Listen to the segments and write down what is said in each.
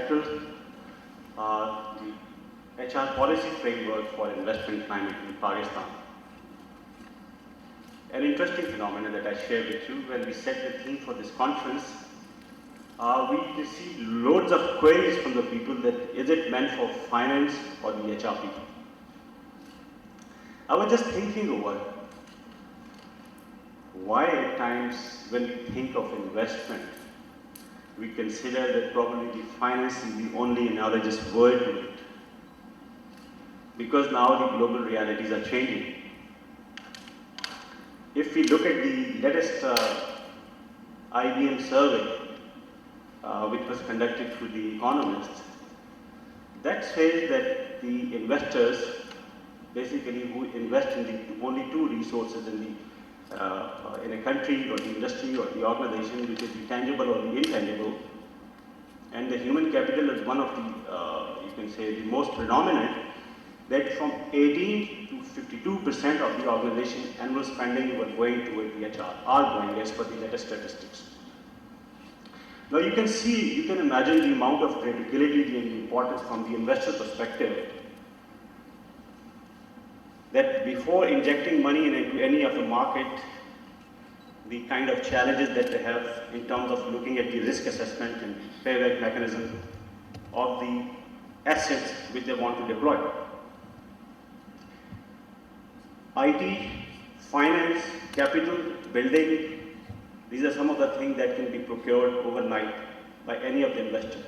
tackled the HR policy framework for investment climate in Pakistan. An interesting phenomenon that I share with you, when we set the theme for this conference, we received loads of queries from the people that is it meant for finance or the HR people. I was just thinking over why at times when we think of investment, we consider that probably the finance is the only analogous word to it. Because now the global realities are changing. If we look at the latest IBM survey, which was conducted through the economists, that says that the investors, basically who invest in the only two resources in a country or the industry or the organization, which is the tangible or the intangible, and the human capital is one of the, you can say, the most predominant, that from 18 to 52% of the organization annual spending were going toward the HR, are going as per the latest statistics. Now you can see, you can imagine the amount of credibility and the importance from the investor perspective, that before injecting money into any of the market, the kind of challenges that they have in terms of looking at the risk assessment and payback mechanism of the assets which they want to deploy. IT, finance, capital, building, these are some of the things that can be procured overnight by any of the investors.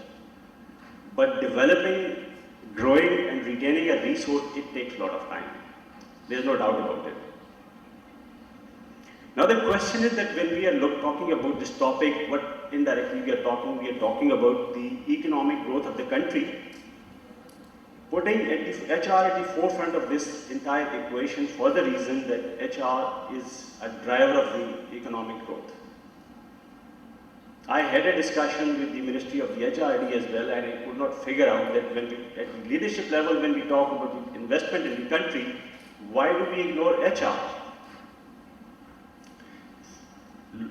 But developing, growing and retaining a resource, it takes a lot of time. There's no doubt about it. Now the question is that when we are talking about this topic, what indirectly we are talking about the economic growth of the country, putting HR at the forefront of this entire equation for the reason that HR is a driver of the economic growth. I had a discussion with the Ministry of the HRD as well, and I could not figure out that when we, at the leadership level, when we talk about the investment in the country, why do we ignore HR?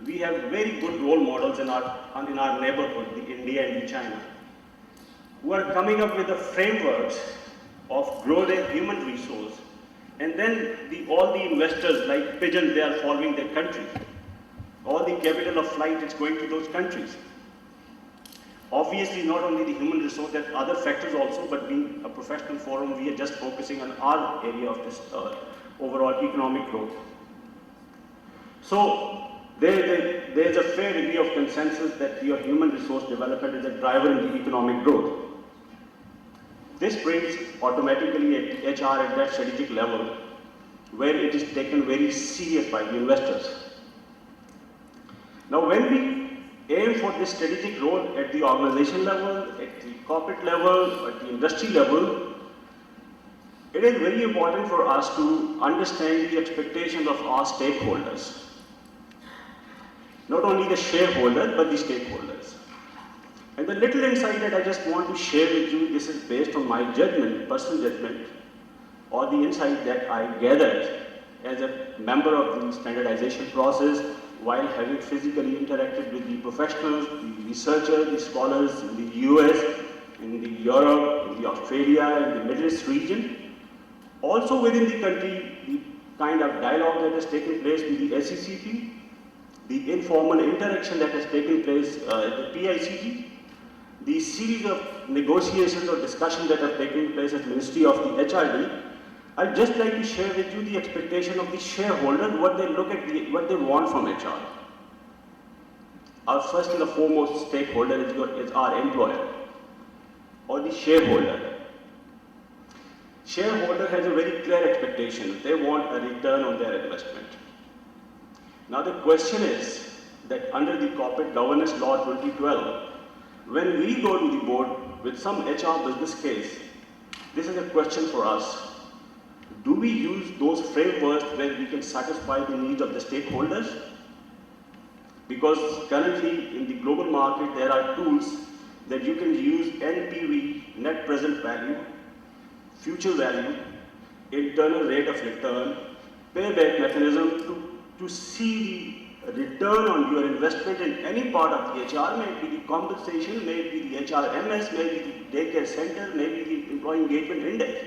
We have very good role models in our neighborhood, the India and the China, who are coming up with the frameworks of grow their human resource, and then all the investors like pigeons, they are following their country. All the capital of flight is going to those countries. Obviously, not only the human resource, there are other factors also, but being a professional forum, we are just focusing on our area of this overall economic growth. So, there's a fair degree of consensus that your human resource development is a driver in the economic growth. This brings automatically at HR at that strategic level, where it is taken very serious by the investors. Now, when we aim for this strategic role at the organization level, at the corporate level, at the industry level, it is very important for us to understand the expectations of our stakeholders. Not only the shareholder, but the stakeholders. And the little insight that I just want to share with you, this is based on my judgment, personal judgment, or the insight that I gathered as a member of the standardization process while having physically interacted with the professionals, the researchers, the scholars in the US, in the Europe, in the Australia, and the Middle East region. Also within the country, the kind of dialogue that has taken place with the SHRM-SCP, the informal interaction that has taken place at the PICT, the series of negotiations or discussions that have taken place at the Ministry of the HRD, I'd just like to share with you the expectation of the shareholder, what they look at, what they want from HR. Our first and the foremost stakeholder is our employer or the shareholder. Shareholder has a very clear expectation. They want a return on their investment. Now the question is that under the Corporate Governance Law 2012, when we go to the board with some HR business case, this is a question for us. Do we use those frameworks where we can satisfy the needs of the stakeholders? Because currently in the global market, there are tools that you can use NPV, net present value, future value, internal rate of return, payback mechanism to see return on your investment in any part of the HR, may it be the compensation, may it be the SHRM-SCP, may it be the daycare center, may it be the employee engagement index.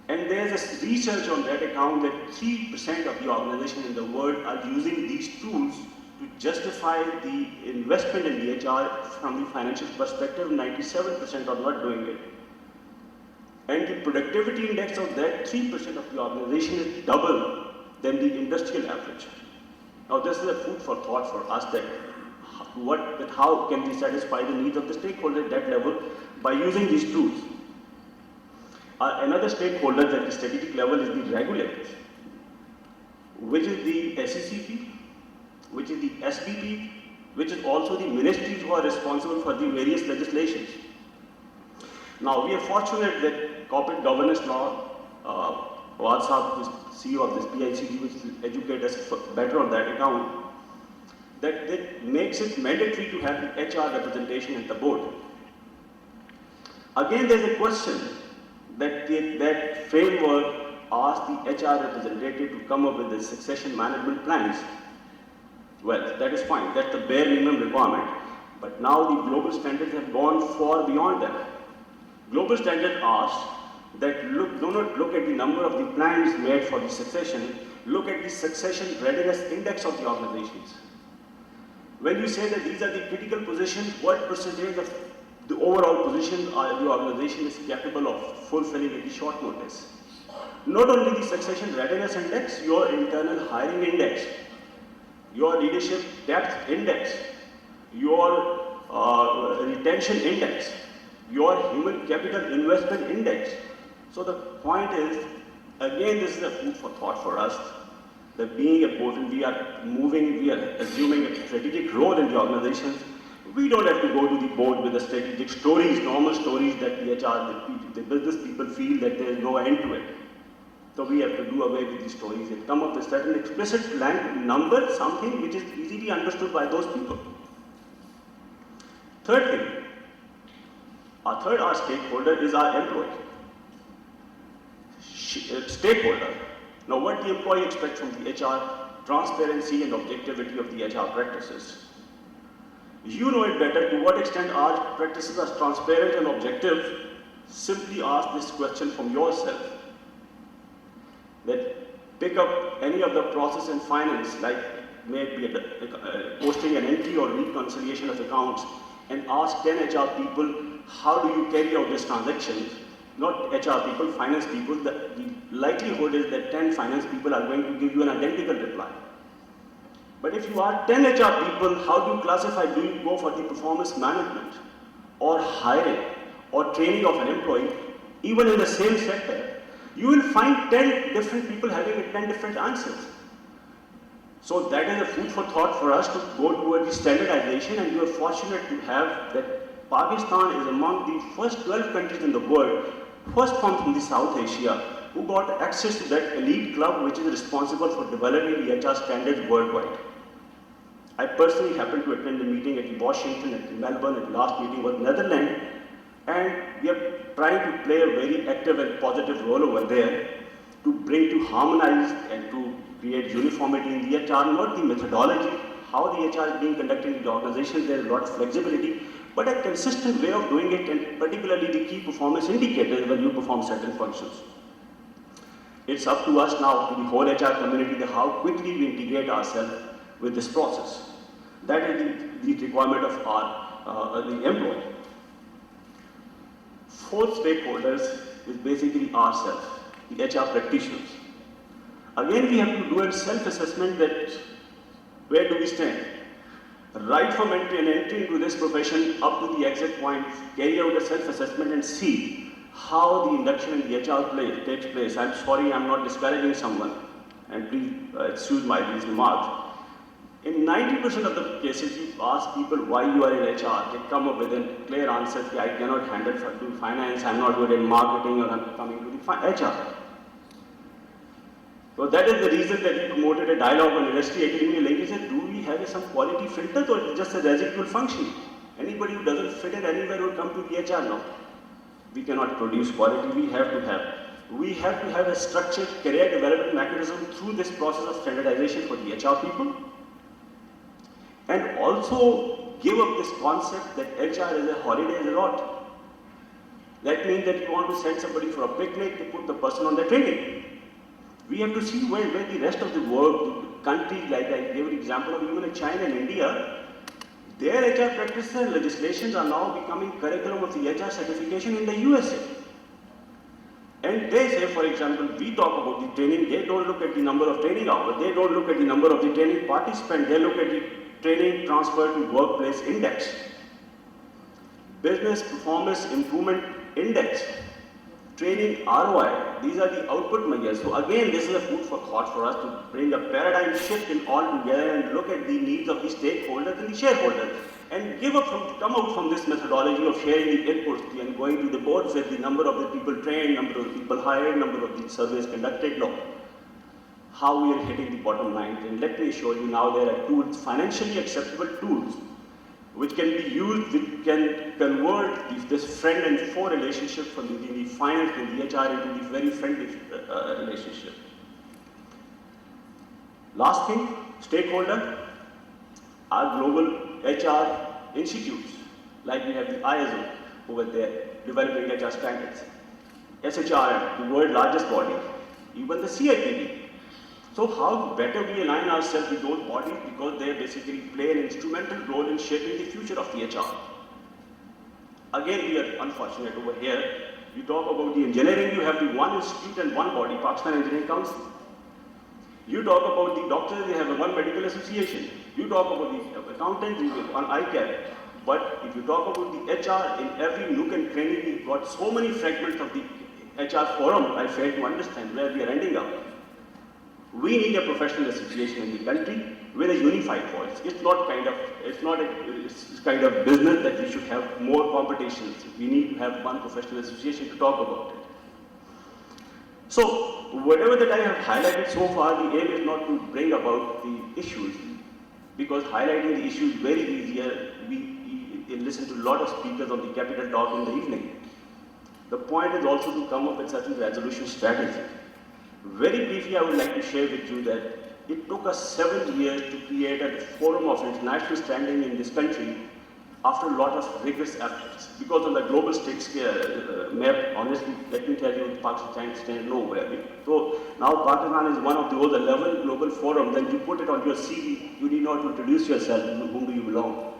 And there's a research on that account that 3% of the organizations in the world are using these tools to justify the investment in the HR from the financial perspective. 97% are not doing it. And the productivity index of that 3% of the organization is double than the industrial average. Now this is a food for thought for us that how can we satisfy the needs of the stakeholder at that level by using these tools. Another stakeholder at the strategic level is the regulators, which is the SHRM-SCP, which is the SBP, which is also the ministries who are responsible for the various legislations. Now we are fortunate that corporate governance law, Awad Saab, who is CEO of this PICD, which will educate us better on that account, that makes it mandatory to have the HR representation at the board. Again, there's a question that framework asks the HR representative to come up with the succession management plans. Well, that is fine, that's the bare minimum requirement. But now the global standards have gone far beyond that. Global standard asks that do not look at the number of the plans made for the succession, look at the succession readiness index of the organizations. When you say that these are the critical positions, what percentage of the overall position the organization is capable of fulfilling at the short notice? Not only the succession readiness index, your internal hiring index, your leadership depth index, your retention index, your human capital investment index. So the point is, again, this is a food for thought for us, that being a board, we are assuming a strategic role in the organizations. We don't have to go to the board with the strategic stories, normal stories that the HR, the business people feel that there is no end to it. So we have to do away with these stories and come up with certain explicit number, something which is easily understood by those people. Third thing, our stakeholder is our employee. Stakeholder. Now what the employee expects from the HR? Transparency and objectivity of the HR practices. You know it better to what extent our practices are transparent and objective. Simply ask this question from yourself. That pick up any of the process in finance, like maybe posting an entry or reconciliation of accounts, and ask 10 HR people, how do you carry out this transaction? Not HR people, finance people. The likelihood is that 10 finance people are going to give you an identical reply. But if you are 10 HR people, how do you classify? Do you go for the performance management or hiring or training of an employee? Even in the same sector, you will find 10 different people having 10 different answers. So that is a food for thought for us to go towards the standardization, and you are fortunate to have that Pakistan is among the first 12 countries in the world, first one from the South Asia, who got access to that elite club which is responsible for developing the HR standards worldwide. I personally happened to attend a meeting at Washington, at Melbourne, and the last meeting was Netherlands, and we are trying to play a very active and positive role over there to bring to harmonize and to create uniformity in the HR, not the methodology, how the HR is being conducted in the organization. There is a lot of flexibility, but a consistent way of doing it, and particularly the key performance indicators when you perform certain functions. It's up to us now, to the whole HR community, how quickly we integrate ourselves with this process. That is the requirement of the employee. Fourth stakeholders is basically ourselves, the HR practitioners. Again, we have to do a self-assessment that where do we stand? Right from entry into this profession up to the exit point, carry out a self-assessment and see how the induction in the HR takes place. I'm sorry, I'm not discouraging someone, and please excuse these remarks. In 90% of the cases, you ask people why you are in HR, they come up with a clear answer, I cannot handle finance, I'm not good in marketing, or I'm coming to the HR. So that is the reason that we promoted a dialogue on industry-academia linkage. Do we have some quality filters, or is it just a residual function? Anybody who doesn't fit in anywhere will come to the HR now. We cannot produce quality, we have to have we have to have a structured career development mechanism through this process of standardization for the HR people, and also give up this concept that HR is a holiday resort. That means that you want to send somebody for a picnic to put the person on the training. We have to see where the rest of the world, the countries, like I gave an example of even in China and India, their HR practices and legislations are now becoming curriculum of the HR certification in the USA. And they say, for example, we talk about the training, they don't look at the number of training hours, they don't look at the number of the training participants, they look at the training transfer to workplace index, business performance improvement index, training ROI. These are the output measures. So again, this is a food for thought for us to bring a paradigm shift in all together and look at the needs of the stakeholders and the shareholders, and come out from this methodology of sharing the inputs and going to the boards with the number of the people trained, number of people hired, number of the surveys conducted, look how we are hitting the bottom line. And let me show you now there are tools, financially acceptable tools, which can be used, which can convert this friend and foe relationship from the finance and the HR into the very friendly relationship. Last thing, stakeholder, our global HR institutes, like we have the ISO over there, developing HR standards, SHRM, the world's largest body, even the CIPD. So how better we align ourselves with those bodies, because they basically play an instrumental role in shaping the future of the HR. Again, we are unfortunate over here. You talk about the engineering, you have the one institute and one body, Pakistan Engineering Council. You talk about the doctors, they have a one medical association. You talk about the accountants, you have one ICAP. But if you talk about the HR, in every nook and cranny, we've got so many fragments of the HR forum, I fail to understand where we are ending up. We need a professional association in the country with a unified voice. It's kind of business that we should have more competitions. We need to have one professional association to talk about it. So, whatever that I have highlighted so far, the aim is not to bring about the issues, because highlighting the issues is very easier. We listen to a lot of speakers on the Capital Talk in the evening. The point is also to come up with certain resolution strategy. Very briefly, I would like to share with you that it took us 7 years to create a forum of international standing in this country after a lot of rigorous efforts. Because on the global state map, honestly, let me tell you, Pakistan stands nowhere. So now Pakistan is one of those 11 global forums, then you put it on your CV, you need not introduce yourself, to whom do you belong.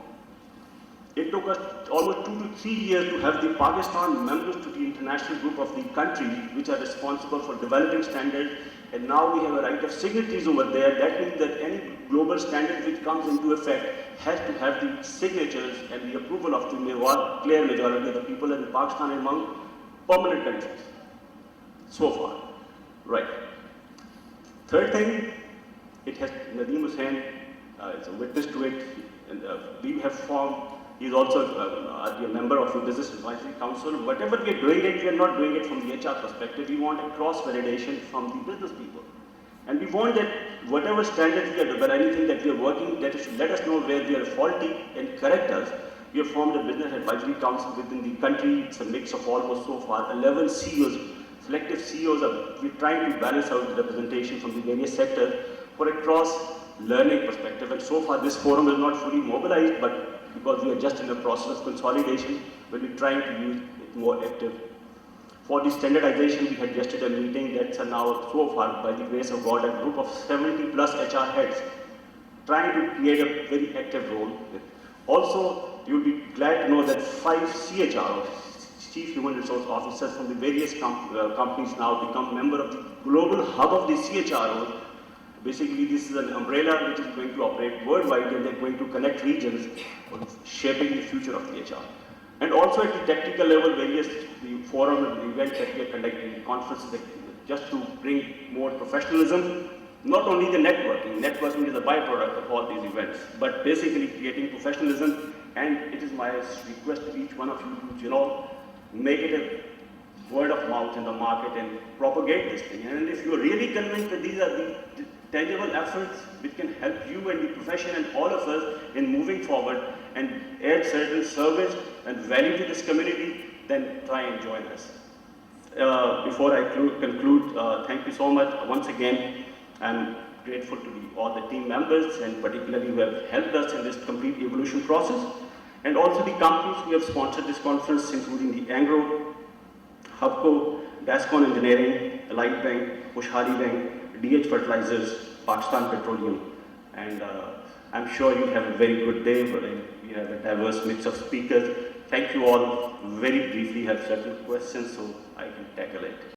It took us almost 2 to 3 years to have the Pakistan members to the international group of the countries which are responsible for developing standards, and now we have a right of signatories over there. That means that any global standard which comes into effect has to have the signatures and the approval of the clear majority of the people in Pakistan among permanent countries. So far, right. Third thing, it has Nadeem Hussain is a witness to it, and we have formed. He is also a member of the Business Advisory Council. Whatever we are doing it, we are not doing it from the HR perspective. We want a cross-validation from the business people. And we want that whatever standards we are doing, anything that we are working, that should let us know where we are faulty and correct us. We have formed a Business Advisory Council within the country. It's a mix of almost so far 11 CEOs, selective CEOs. We're trying to balance out the representation from the various sectors for a cross-learning perspective. And so far, this forum is not fully mobilized, but because we are just in the process of consolidation, we'll be trying to use it more active. For the standardization, we had yesterday a meeting that's now so far, by the grace of God, a group of 70 plus HR heads trying to create a very active role. Also, you'll be glad to know that 5 CHROs, Chief Human Resource Officers from the various companies now become member of the global hub of the CHROs. Basically, this is an umbrella which is going to operate worldwide, and they're going to connect regions, shaping the future of the HR. And also at the technical level, various forum and events that we are conducting, conferences, just to bring more professionalism. Not only the networking is a byproduct of all these events, but basically creating professionalism. And it is my request to each one of you to, make it a word of mouth in the market and propagate this thing. And if you're really convinced that these are the tangible efforts which can help you and the profession and all of us in moving forward and add certain service and value to this community, then try and join us. Before I conclude, thank you so much once again. I'm grateful to all the team members and particularly who have helped us in this complete evolution process, and also the companies who have sponsored this conference, including the Angro, Hubco, Gascon Engineering, Allied Bank, Khushhali Bank, DH Fertilizers, Pakistan Petroleum. And I'm sure you have a very good day, but we have a diverse mix of speakers. Thank you all. Very briefly, have certain questions, so I can tackle it.